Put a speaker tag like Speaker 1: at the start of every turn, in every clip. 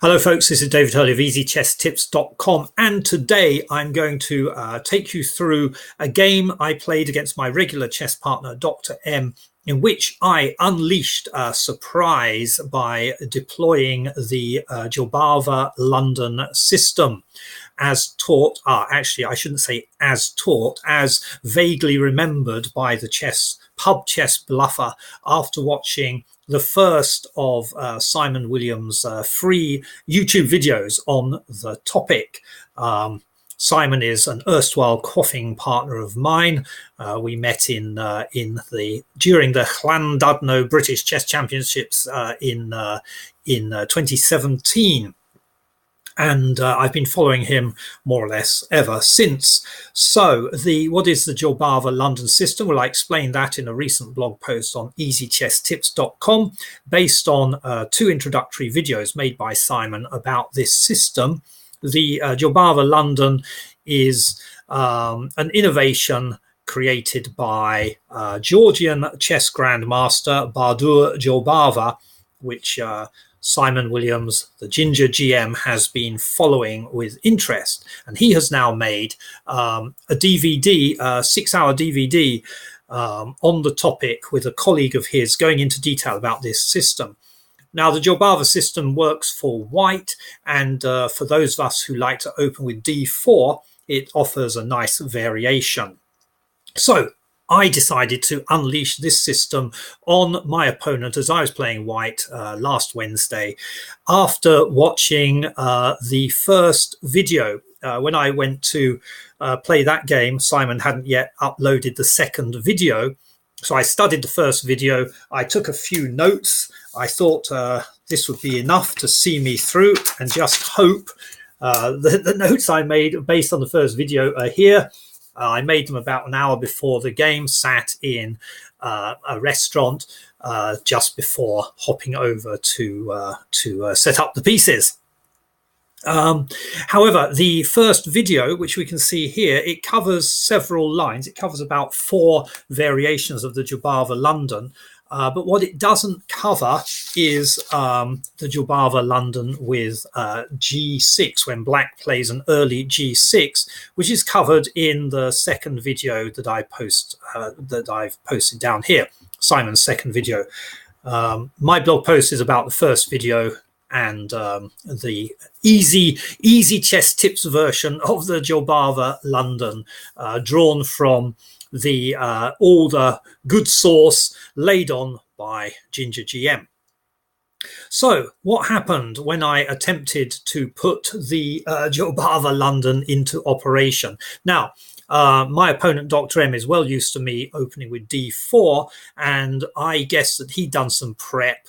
Speaker 1: Hello folks, this is David Hurley of EasyChessTips.com, and today I'm going to take you through a game I played against my regular chess partner Dr. M, in which I unleashed a surprise by deploying the Jobava London system as taught, actually I shouldn't say as taught, as vaguely remembered by the pub chess bluffer after watching the first of Simon Williams' free YouTube videos on the topic. Simon is an erstwhile quaffing partner of mine. We met during the Llandudno British Chess Championships in 2017. And I've been following him more or less ever since. So what is the Jobava London system? Well, I explained that in a recent blog post on easychesstips.com based on two introductory videos made by Simon about this system. The Jobava London is an innovation created by Georgian chess grandmaster Bahadur Jobava, which Simon Williams, the GingerGM, has been following with interest. And he has now made a DVD, a 6-hour DVD on the topic with a colleague of his going into detail about this system. Now, the Jobava system works for white, and for those of us who like to open with d4, it offers a nice variation. So I decided to unleash this system on my opponent as I was playing white last Wednesday after watching the first video. When I went to play that game, Simon hadn't yet uploaded the second video. So I studied the first video. I took a few notes. I thought this would be enough to see me through, and just hope the notes I made based on the first video are here. I made them about an hour before the game, sat in a restaurant just before hopping over to set up the pieces. However, the first video, which we can see here, it covers several lines. It covers about 4 variations of the Jobava London. But what it doesn't cover is the Jobava London with g6, when black plays an early g6, which is covered in the second video that I've posted down here, Simon's second video. My blog post is about the first video and the easy chess tips version of the Jobava London, drawn from all the good source laid on by GingerGM. So what happened when I attempted to put the Jobava London into operation? Now, my opponent, Dr. M, is well used to me opening with d4, and I guess that he'd done some prep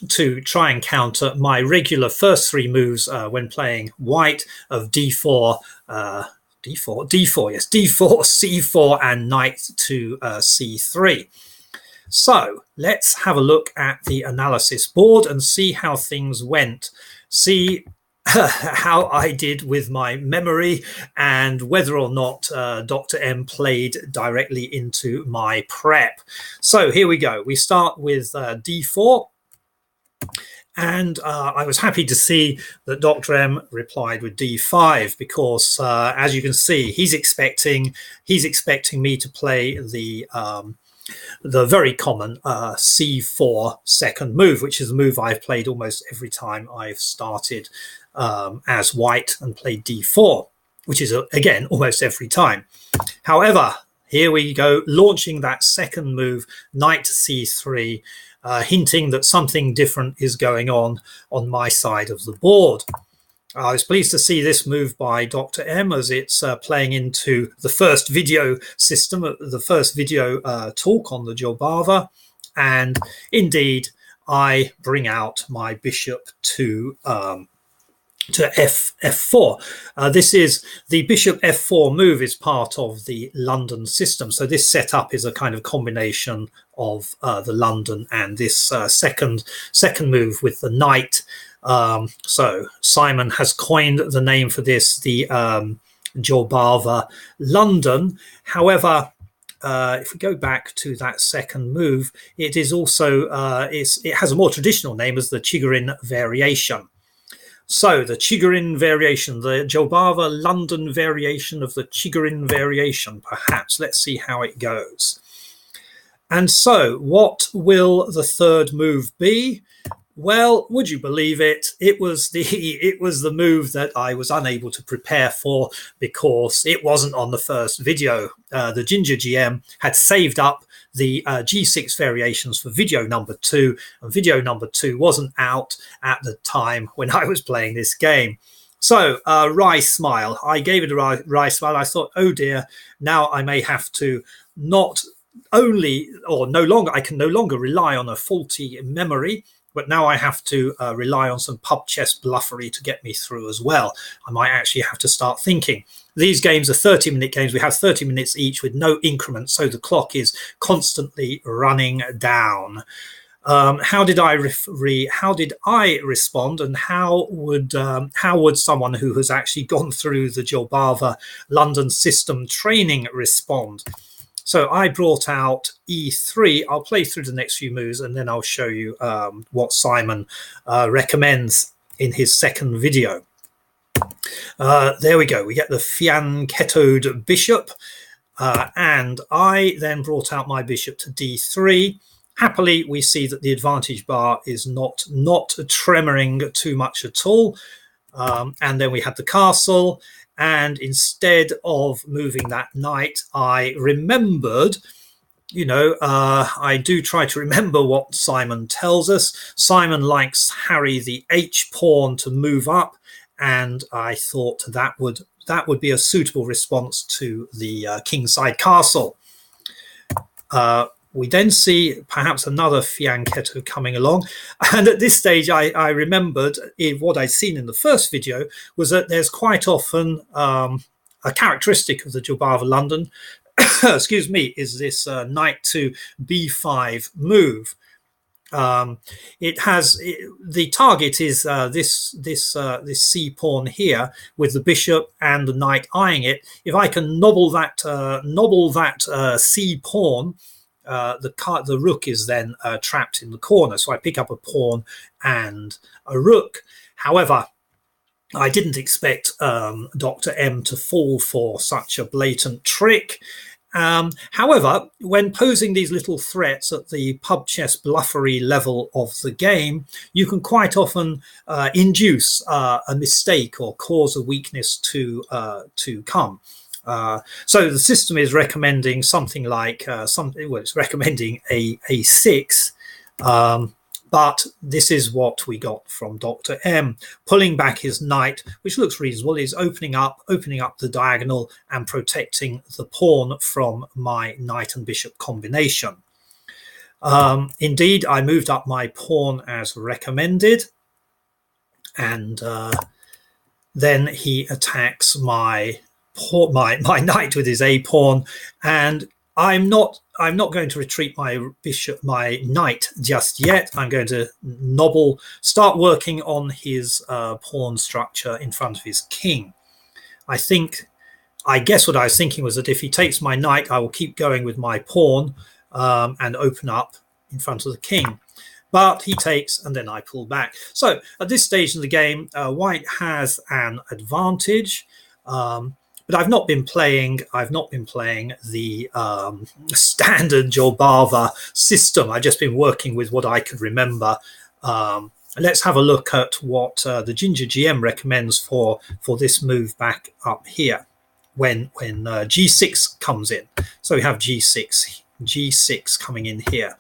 Speaker 1: to try and counter my regular first 3 moves when playing white of d4, yes, d4, c4, and knight to c3. So let's have a look at the analysis board and see how things went. See how I did with my memory, and whether or not Dr. M played directly into my prep. So here we go. We start with d4. And I was happy to see that Dr. M replied with d5, because as you can see, he's expecting me to play the very common c4 second move, which is a move I've played almost every time I've started as white and played d4, which is again almost every time. However, here we go, launching that second move, knight to c3. Hinting that something different is going on my side of the board. I was pleased to see this move by Dr. M, as it's playing into the first video system, the first video talk on the Jobava, and indeed I bring out my bishop to f4. This is the bishop f4 move, is part of the London system. So this setup is a kind of combination of the London and this second move with the knight. So Simon has coined the name for this, the Jobava London. However, if we go back to that second move, it is also it has a more traditional name as the Chigorin variation. So the Chigorin variation, the Jobava London variation of the Chigorin variation, perhaps. Let's see how it goes. And so what will the third move be? Well, would you believe it? It was the move that I was unable to prepare for because it wasn't on the first video. The GingerGM had saved up the G6 variations for video number 2, and video number 2 wasn't out at the time when I was playing this game. So wry smile. I gave it a wry smile. I thought, oh dear, now I may have to I can no longer rely on a faulty memory, but now I have to rely on some pub chess bluffery to get me through as well. I might actually have to start thinking. These games are 30-minute games. We have 30 minutes each with no increment, so the clock is constantly running down. How did I respond, and how would someone who has actually gone through the Jobava London system training respond? So I brought out E3. I'll play through the next few moves and then I'll show you what Simon recommends in his second video. There we go. We get the fianchettoed bishop. And I then brought out my bishop to D3. Happily, we see that the advantage bar is not tremoring too much at all. And then we had the castle. And instead of moving that knight, I remembered, I do try to remember what Simon tells us. Simon likes Harry the H pawn to move up, and I thought that would be a suitable response to the kingside castle. We then see perhaps another fianchetto coming along. And at this stage, I remembered what I'd seen in the first video was that there's quite often a characteristic of the Jobava London, excuse me, is this knight to b5 move. The target is this c pawn here with the bishop and the knight eyeing it. If I can nobble that c pawn, the rook is then trapped in the corner. So I pick up a pawn and a rook. However, I didn't expect Dr. M to fall for such a blatant trick. However, when posing these little threats at the pub chess bluffery level of the game, you can quite often induce a mistake or cause a weakness to come. So the system is recommending something like it's recommending a6, but this is what we got from Dr. M, pulling back his knight, which looks reasonable. Is opening up the diagonal and protecting the pawn from my knight and bishop combination. Indeed, I moved up my pawn as recommended, and then he attacks my knight with his a pawn, and I'm not going to retreat my knight just yet. I'm going to start working on his pawn structure in front of his king. I guess what I was thinking was that if he takes my knight, I will keep going with my pawn and open up in front of the king. But he takes, and then I pull back. So at this stage in the game, white has an advantage. But I've not been playing the standard Jobava system. I've just been working with what I could remember. Let's have a look at what the GingerGM recommends for this move back up here when G6 comes in. So we have G6 coming in here,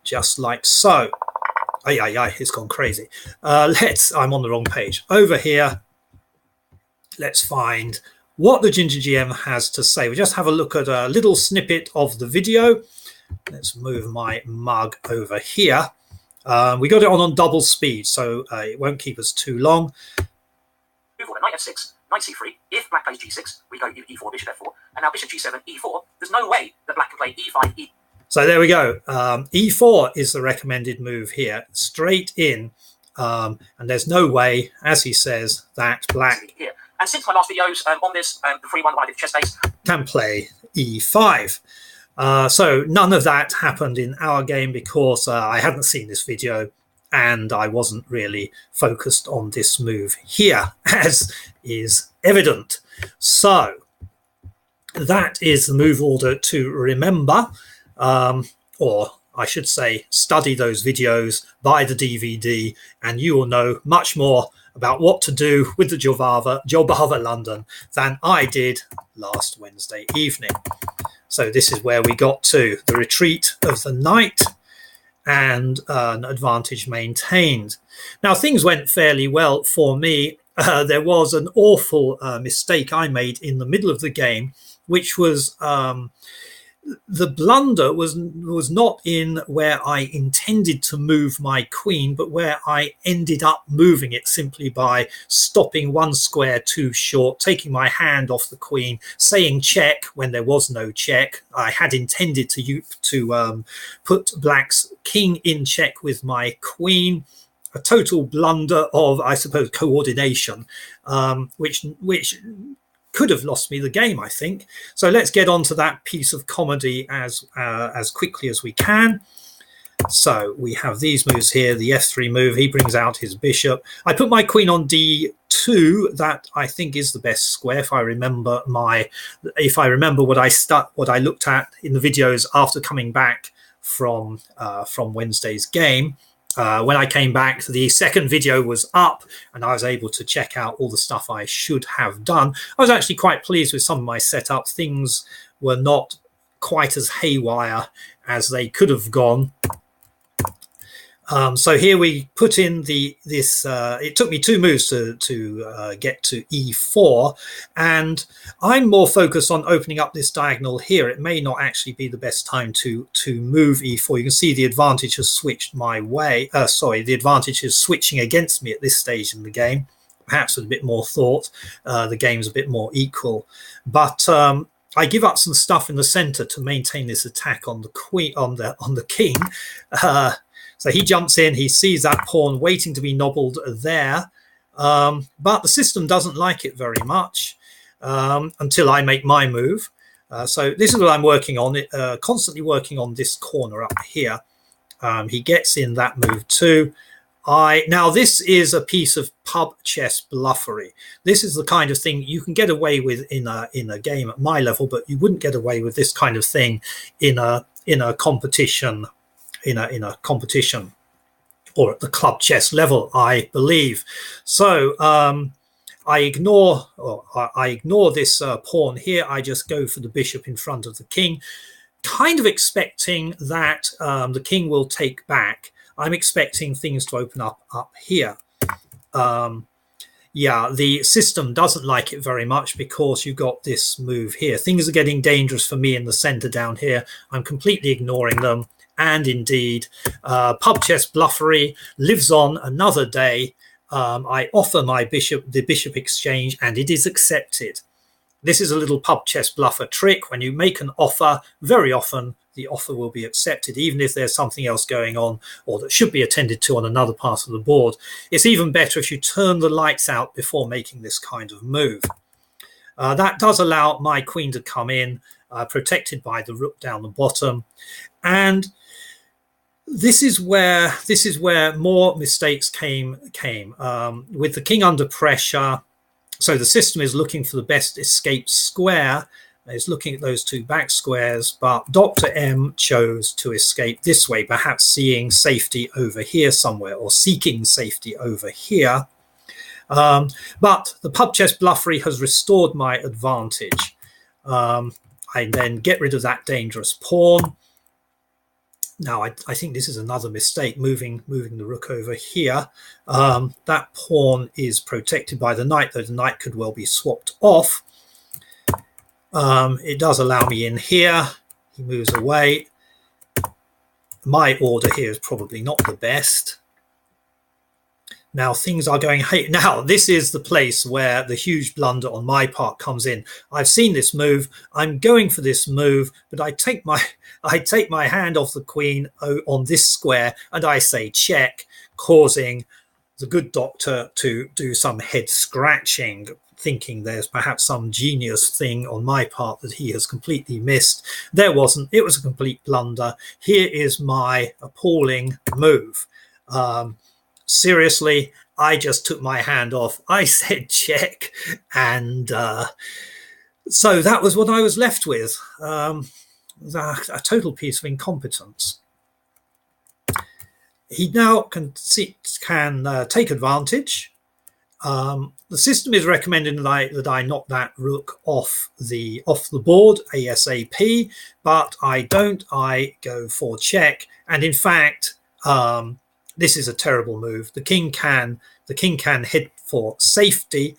Speaker 1: just like so. It's gone crazy. I'm on the wrong page. Over here, let's find what the GingerGM has to say. We just have a look at a little snippet of the video. Let's move my mug over here. We got it on double speed, so it won't keep us too long.
Speaker 2: Move forward, knight f6, knight c3. If black plays g6, we go e4, bishop f4, and now bishop g7, e4. There's no way that black can play e5, e.
Speaker 1: So there we go. E4 is the recommended move here, straight in, and there's no way, as he says, that black
Speaker 2: here. And since my last videos on this, the free one that I did chess base,
Speaker 1: can play e5. So none of that happened in our game because I hadn't seen this video, and I wasn't really focused on this move here, as is evident. So that is the move order to remember, or I should say study those videos, buy the DVD, and you will know much more about what to do with the Jobava London than I did last Wednesday evening. So this is where we got to the retreat of the knight and an advantage maintained. Now things went fairly well for me. There was an awful mistake I made in the middle of the game, which was the blunder was not in where I intended to move my queen, but where I ended up moving it simply by stopping one square too short, taking my hand off the queen, saying check when there was no check. I had intended to put black's king in check with my queen. A total blunder of, I suppose, coordination, which could have lost me the game, I think. So let's get on to that piece of comedy as quickly as we can. So we have these moves here. The f3 move, he brings out his bishop. I put my queen on d2. That I think is the best square if I remember what I looked at in the videos after coming back from Wednesday's game. When I came back, the second video was up and I was able to check out all the stuff I should have done. I was actually quite pleased with some of my setup. Things were not quite as haywire as they could have gone. So here we put in this. It took me 2 moves to get to e4, and I'm more focused on opening up this diagonal here. It may not actually be the best time to move e4. You can see the advantage has switched my way. The advantage is switching against me at this stage in the game. Perhaps with a bit more thought, the game's a bit more equal. But I give up some stuff in the center to maintain this attack on the queen, on the king. So he jumps in, he sees that pawn waiting to be nobbled there, but the system doesn't like it very much until I make my move. So this is what I'm working on, constantly working on this corner up here. He gets in that move too. Now this is a piece of pub chess bluffery. This is the kind of thing you can get away with in a game at my level, but you wouldn't get away with this kind of thing in a competition. In a competition or at the club chess level, I believe. So I ignore this pawn here. I just go for the bishop in front of the king, kind of expecting that the king will take back. I'm expecting things to open up here. Yeah, the system doesn't like it very much because you've got this move here. Things are getting dangerous for me in the center down here. I'm completely ignoring them. And indeed, pub chess bluffery lives on another day. I offer my the bishop exchange, and it is accepted. This is a little pub chess bluffer trick. When you make an offer, very often the offer will be accepted, even if there's something else going on or that should be attended to on another part of the board. It's even better if you turn the lights out before making this kind of move. That does allow my queen to come in, protected by the rook down the bottom. And this is where more mistakes came with the king under pressure. So the system is looking for the best escape square. It's looking at those 2 back squares, but Dr. M chose to escape this way, perhaps seeing safety over here somewhere or seeking safety over here. But the pub chess bluffery has restored my advantage. I then get rid of that dangerous pawn. Now, I think this is another mistake, moving the rook over here. That pawn is protected by the knight, though the knight could well be swapped off. It does allow me in here. He moves away. My order here is probably not the best. Now things are going. Now this is the place where the huge blunder on my part comes in. I've seen this move. I'm going for this move, but I take my hand off the queen on this square, and I say check, causing the good doctor to do some head scratching, thinking there's perhaps some genius thing on my part that he has completely missed. There wasn't. It was a complete blunder. Here is my appalling move. Seriously, I just took my hand off. I said check, and so that was what I was left with. A total piece of incompetence. He now can take advantage. The system is recommending that I knock that rook off the board ASAP, but I don't. I go for check, and in fact, this is a terrible move. The king can head for safety,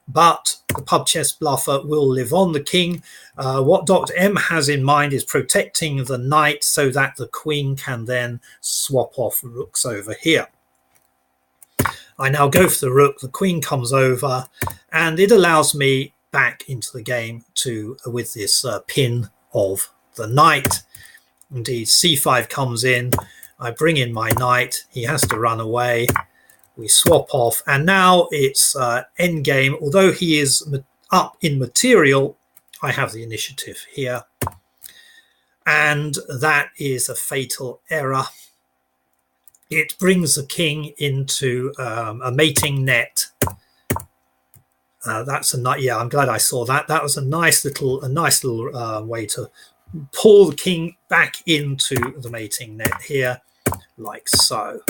Speaker 1: but the pub chess bluffer will live on the king. What Dr. M has in mind is protecting the knight so that the queen can then swap off rooks over here. I now go for the rook, the queen comes over, and it allows me back into the game with this pin of the knight. Indeed, c5 comes in, I bring in my knight, he has to run away, we swap off, and now it's endgame. Although he is up in material, I have the initiative here, and that is a fatal error. It brings the king into a mating net. That's I'm glad I saw that. That was a nice little way to pull the king back into the mating net here, like so.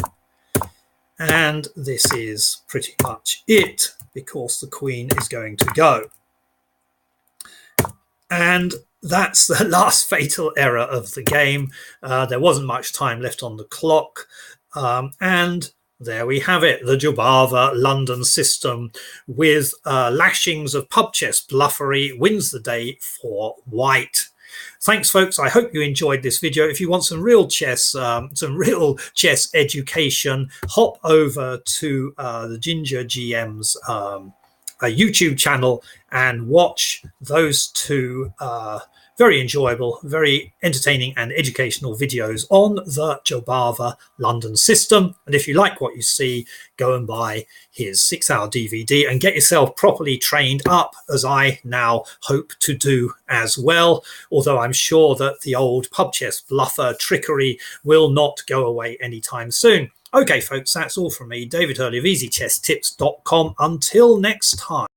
Speaker 1: And this is pretty much it, because the queen is going to go. And that's the last fatal error of the game. There wasn't much time left on the clock. And there we have it, the Jobava London system with lashings of pub chess bluffery wins the day for white. Thanks, folks. I hope you enjoyed this video. If you want some real chess education, hop over to the GingerGM's YouTube channel and watch those two very enjoyable, very entertaining and educational videos on the Jobava London system. And if you like what you see, go and buy his 6-hour DVD and get yourself properly trained up, as I now hope to do as well. Although I'm sure that the old pub chess bluffer trickery will not go away anytime soon. Okay, folks, that's all from me, David Hurley of EasyChessTips.com. Until next time.